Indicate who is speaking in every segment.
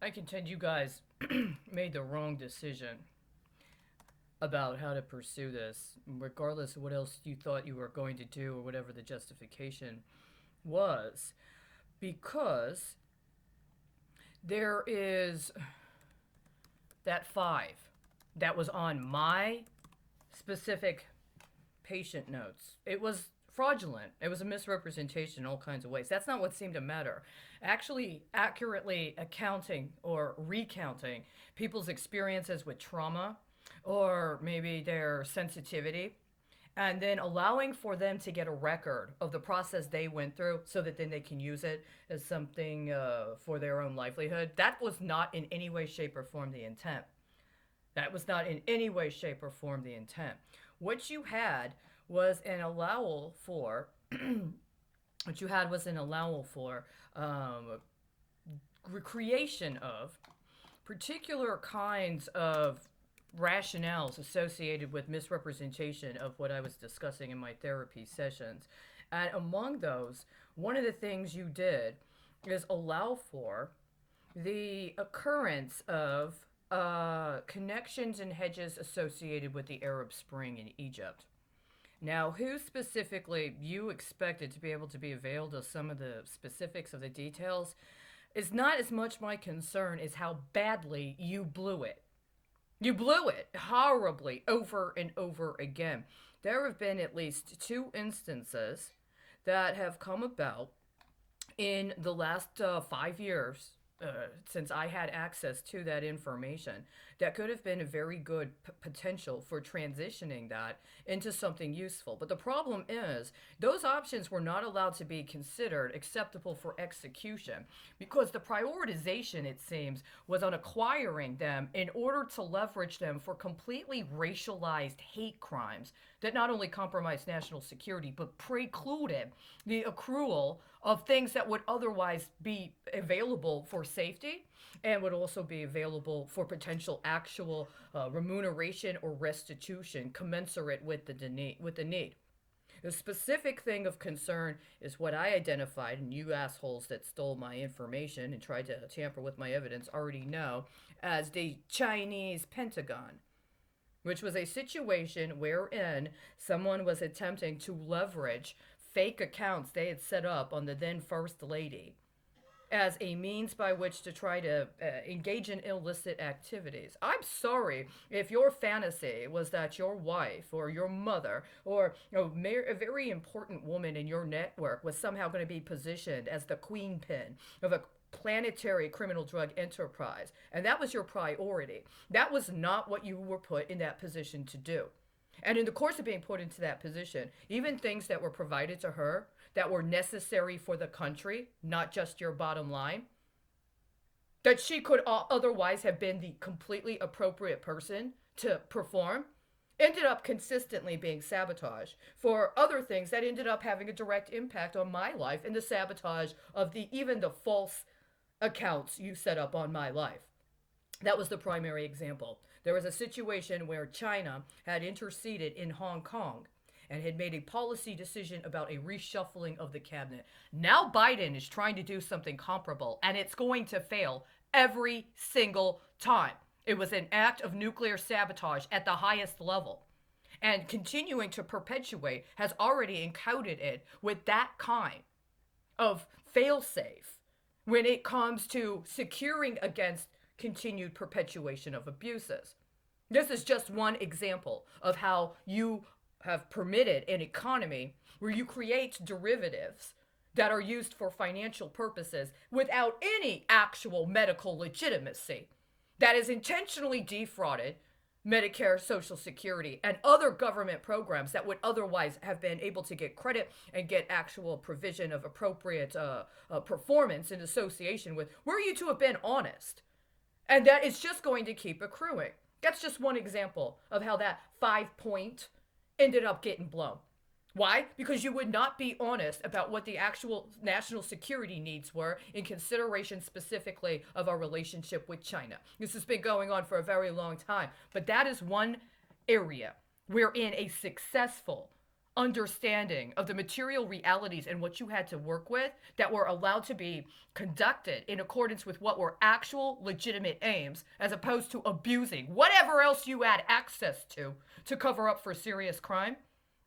Speaker 1: I contend you guys made the wrong decision about how to pursue this, regardless of what else you thought you were going to do or whatever the justification was, because there is that five that was on my specific patient notes. It was fraudulent. It was a misrepresentation in all kinds of ways. That's not what seemed to matter. Actually, accurately accounting or recounting people's experiences with trauma or maybe their sensitivity, and then allowing for them to get a record of the process they went through so that then they can use it as something for their own livelihood. That was not in any way, shape, or form the intent. That was not in any way, shape, or form the intent. What you had was an allowal for, what you had was an allowal for creation of particular kinds of rationales associated with misrepresentation of what I was discussing in my therapy sessions. And among those, one of the things you did is allow for the occurrence of connections and hedges associated with the Arab Spring in Egypt. Now, who specifically you expected to be able to be availed of some of the specifics of the details is not as much my concern as how badly you blew it. You blew it horribly over and over again. There have been at least two instances that have come about in the last 5 years since I had access to that information that could have been a very good potential for transitioning that into something useful. But the problem is, those options were not allowed to be considered acceptable for execution because the prioritization, it seems, was on acquiring them in order to leverage them for completely racialized hate crimes that not only compromised national security but precluded the accrual of things that would otherwise be available for safety and would also be available for potential actual remuneration or restitution commensurate with the need. The specific thing of concern is what I identified, and you assholes that stole my information and tried to tamper with my evidence already know, as the Chinese Pentagon, which was a situation wherein someone was attempting to leverage fake accounts they had set up on the then First Lady as a means by which to try to engage in illicit activities. I'm sorry if your fantasy was that your wife or your mother or a very important woman in your network was somehow going to be positioned as the queen pin of a planetary criminal drug enterprise, and that was your priority. That was not what you were put in that position to do. And in the course of being put into that position, even things that were provided to her that were necessary for the country, not just your bottom line, that she could otherwise have been the completely appropriate person to perform, ended up consistently being sabotaged for other things that ended up having a direct impact on my life and the sabotage of even the false accounts you set up on my life. That was the primary example. There was a situation where China had interceded in Hong Kong and had made a policy decision about a reshuffling of the cabinet. Now Biden is trying to do something comparable, and it's going to fail every single time. It was an act of nuclear sabotage at the highest level. And continuing to perpetuate has already encoded it with that kind of failsafe when it comes to securing against continued perpetuation of abuses. This is just one example of how you have permitted an economy where you create derivatives that are used for financial purposes without any actual medical legitimacy, that is intentionally defrauded Medicare, Social Security, and other government programs that would otherwise have been able to get credit and get actual provision of appropriate performance in association with, were you to have been honest. And that is just going to keep accruing. That's just one example of how that 5 point ended up getting blown. Why? Because you would not be honest about what the actual national security needs were in consideration specifically of our relationship with China. This has been going on for a very long time, but that is one area wherein a successful understanding of the material realities and what you had to work with that were allowed to be conducted in accordance with what were actual legitimate aims, as opposed to abusing whatever else you had access to cover up for serious crime,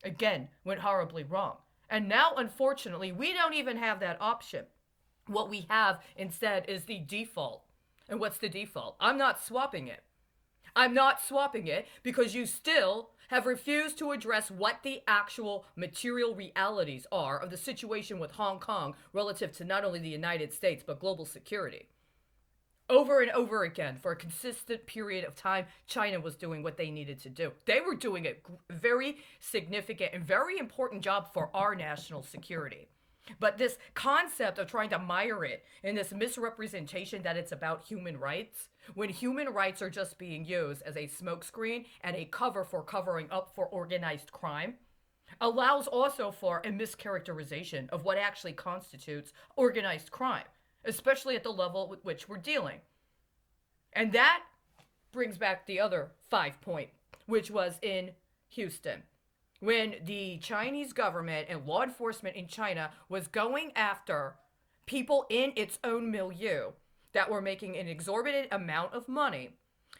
Speaker 1: again, went horribly wrong. And now, unfortunately, we don't even have that option. What we have instead is the default. And what's the default? I'm not swapping it. I'm not swapping it because you still have refused to address what the actual material realities are of the situation with Hong Kong relative to not only the United States, but global security. Over and over again, for a consistent period of time, China was doing what they needed to do. They were doing a very significant and very important job for our national security. But this concept of trying to mire it in this misrepresentation that it's about human rights, when human rights are just being used as a smokescreen and a cover for covering up for organized crime, allows also for a mischaracterization of what actually constitutes organized crime, especially at the level with which we're dealing. And that brings back the other 5 point, which was in Houston, when the Chinese government and law enforcement in China was going after people in its own milieu that were making an exorbitant amount of money.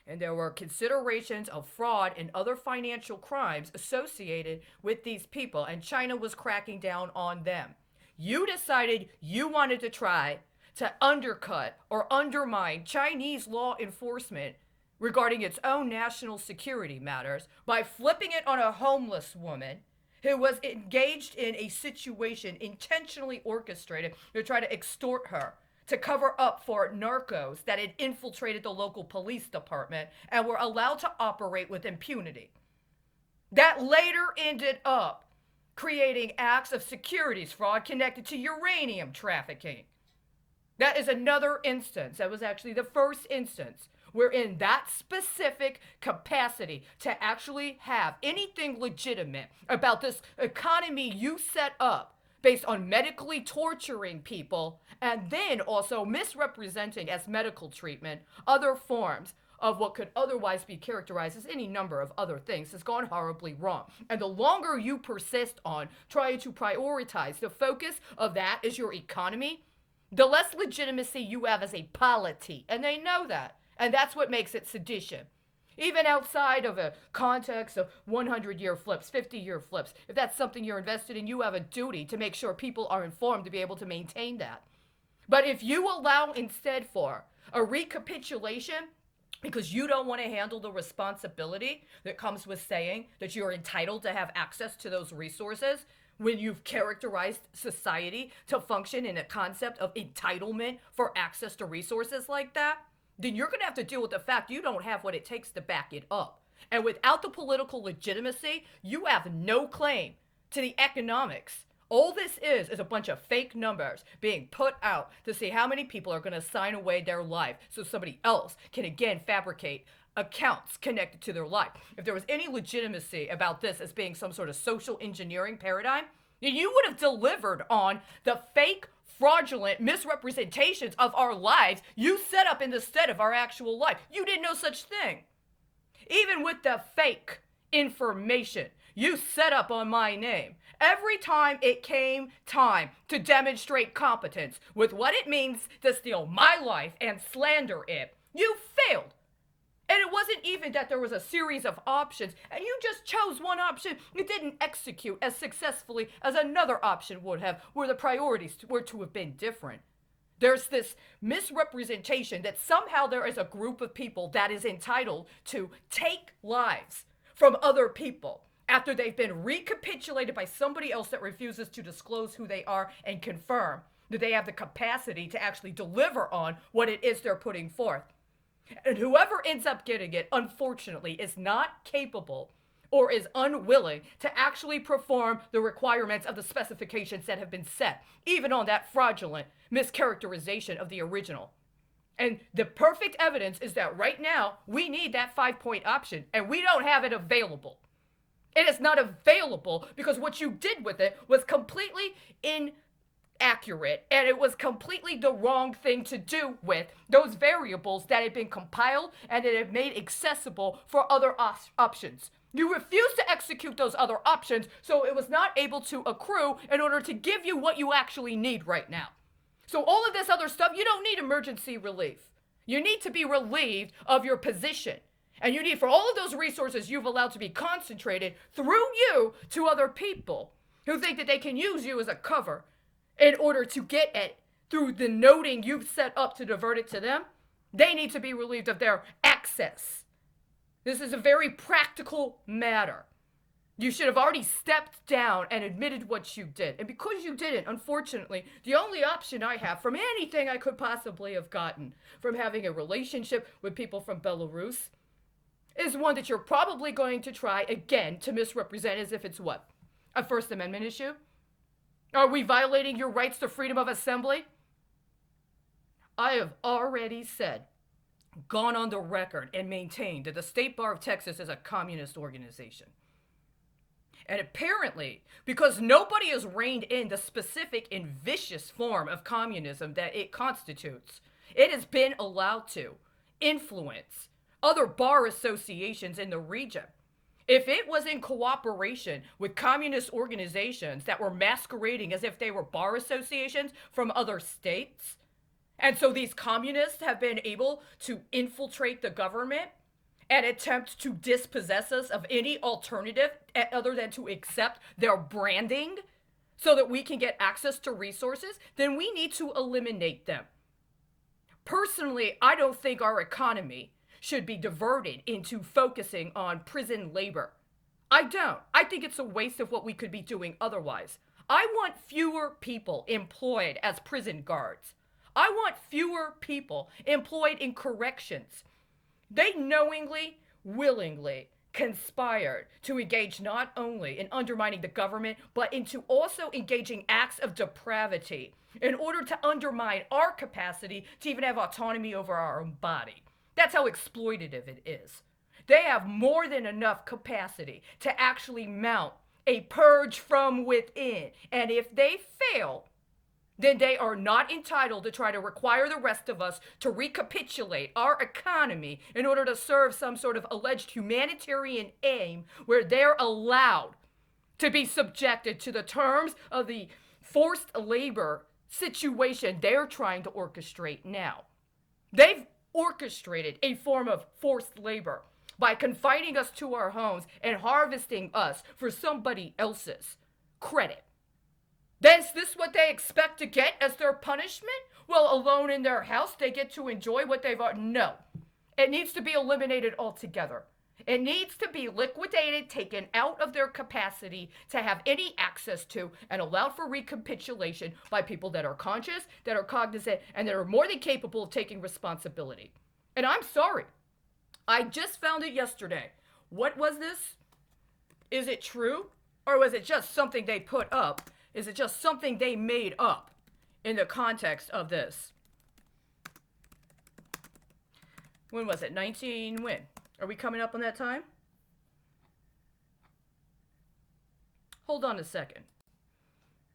Speaker 1: And there were considerations of fraud and other financial crimes associated with these people, and China was cracking down on them. You decided you wanted to try to undercut or undermine Chinese law enforcement regarding its own national security matters by flipping it on a homeless woman who was engaged in a situation intentionally orchestrated to try to extort her, to cover up for narcos that had infiltrated the local police department and were allowed to operate with impunity. That later ended up creating acts of securities fraud connected to uranium trafficking. That is another instance. That was actually the first instance wherein that specific capacity to actually have anything legitimate about this economy you set up based on medically torturing people and then also misrepresenting as medical treatment other forms of what could otherwise be characterized as any number of other things has gone horribly wrong. And the longer you persist on trying to prioritize the focus of that is your economy, the less legitimacy you have as a polity. And they know that. And that's what makes it sedition. Even outside of a context of 100-year flips, 50-year flips, if that's something you're invested in, you have a duty to make sure people are informed to be able to maintain that. But if you allow instead for a recapitulation because you don't want to handle the responsibility that comes with saying that you're entitled to have access to those resources, when you've characterized society to function in a concept of entitlement for access to resources like that, then you're going to have to deal with the fact you don't have what it takes to back it up. And without the political legitimacy, you have no claim to the economics. All this is a bunch of fake numbers being put out to see how many people are going to sign away their life so somebody else can again fabricate accounts connected to their life. If there was any legitimacy about this as being some sort of social engineering paradigm, then you would have delivered on the fake fraudulent misrepresentations of our lives you set up in the stead of our actual life. You did no such thing. Even with the fake information you set up on my name, every time it came time to demonstrate competence with what it means to steal my life and slander it, you failed. And it wasn't even that there was a series of options and you just chose one option. You didn't execute as successfully as another option would have, where the priorities were to have been different. There's this misrepresentation that somehow there is a group of people that is entitled to take lives from other people after they've been recapitulated by somebody else that refuses to disclose who they are and confirm that they have the capacity to actually deliver on what it is they're putting forth. And whoever ends up getting it, unfortunately, is not capable or is unwilling to actually perform the requirements of the specifications that have been set, even on that fraudulent mischaracterization of the original. And the perfect evidence is that right now, we need that 5-point option, and we don't have it available. It is not available because what you did with it was completely accurate, and it was completely the wrong thing to do with those variables that had been compiled and that had made accessible for other options. You refused to execute those other options, so it was not able to accrue in order to give you what you actually need right now. So all of this other stuff, you don't need emergency relief. You need to be relieved of your position. And you need for all of those resources you've allowed to be concentrated through you to other people who think that they can use you as a cover in order to get it through the noting you've set up to divert it to them. They need to be relieved of their access. This is a very practical matter. You should have already stepped down and admitted what you did. And because you didn't, unfortunately, the only option I have from anything I could possibly have gotten from having a relationship with people from Belarus is one that you're probably going to try again to misrepresent as if it's what? A First Amendment issue? Are we violating your rights to freedom of assembly? I have already said, gone on the record and maintained that the State Bar of Texas is a communist organization. And apparently, because nobody has reined in the specific and vicious form of communism that it constitutes, it has been allowed to influence other bar associations in the region. If it was in cooperation with communist organizations that were masquerading as if they were bar associations from other states, and so these communists have been able to infiltrate the government and attempt to dispossess us of any alternative other than to accept their branding so that we can get access to resources, then we need to eliminate them. Personally, I don't think our economy should be diverted into focusing on prison labor. I don't. I think it's a waste of what we could be doing otherwise. I want fewer people employed as prison guards. I want fewer people employed in corrections. They knowingly, willingly conspired to engage not only in undermining the government, but into also engaging acts of depravity in order to undermine our capacity to even have autonomy over our own body. That's how exploitative it is. They have more than enough capacity to actually mount a purge from within. And if they fail, then they are not entitled to try to require the rest of us to recapitulate our economy in order to serve some sort of alleged humanitarian aim where they're allowed to be subjected to the terms of the forced labor situation they're trying to orchestrate now. They've orchestrated a form of forced labor by confining us to our homes and harvesting us for somebody else's credit. Is this what they expect to get as their punishment? Well, alone in their house, they get to enjoy what they've... No. It needs to be eliminated altogether. It needs to be liquidated, taken out of their capacity to have any access to, and allowed for recapitulation by people that are conscious, that are cognizant, and that are more than capable of taking responsibility. And I'm sorry. I just found it yesterday. What was this? Is it true? Or was it just something they put up? Is it just something they made up in the context of this? When was it? When? Are we coming up on that time? Hold on a second.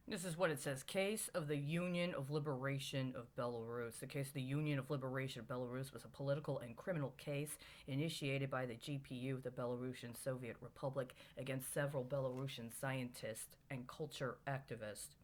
Speaker 1: This is what it says. Case of the Union of Liberation of Belarus. The case of the Union of Liberation of Belarus was a political and criminal case initiated by the GPU, the Belarusian Soviet Republic, against several Belarusian scientists and culture activists.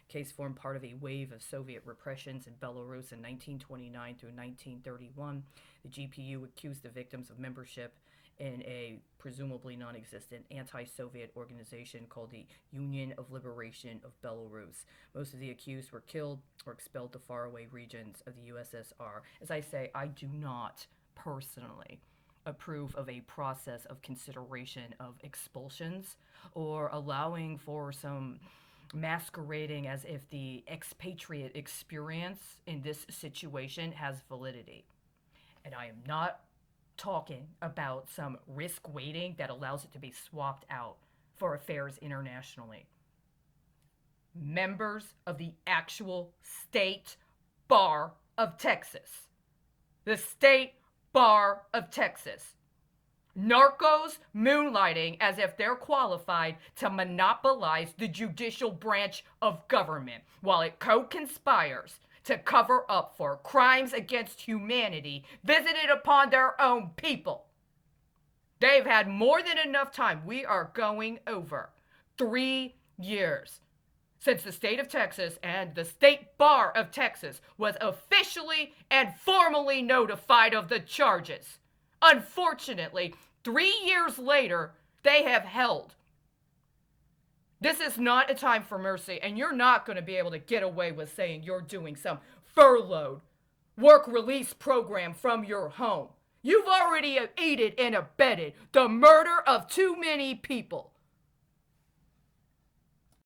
Speaker 1: Case formed part of a wave of Soviet repressions in Belarus in 1929 through 1931. The GPU accused the victims of membership in a presumably non-existent anti-Soviet organization called the Union of Liberation of Belarus. Most of the accused were killed or expelled to faraway regions of the USSR. As I say, I do not personally approve of a process of consideration of expulsions or allowing for some masquerading as if the expatriate experience in this situation has validity. And I am not talking about some risk weighting that allows it to be swapped out for affairs internationally. Members of the actual State Bar of Texas. The State Bar of Texas. narcos moonlighting as if they're qualified to monopolize the judicial branch of government while it co-conspires to cover up for crimes against humanity visited upon their own people. They've had more than enough time. We are going over 3 years since the state of Texas and the State Bar of Texas was officially and formally notified of the charges. Unfortunately, 3 years later, they have held. This is not a time for mercy, and you're not going to be able to get away with saying you're doing some furloughed work release program from your home. You've already aided and abetted the murder of too many people.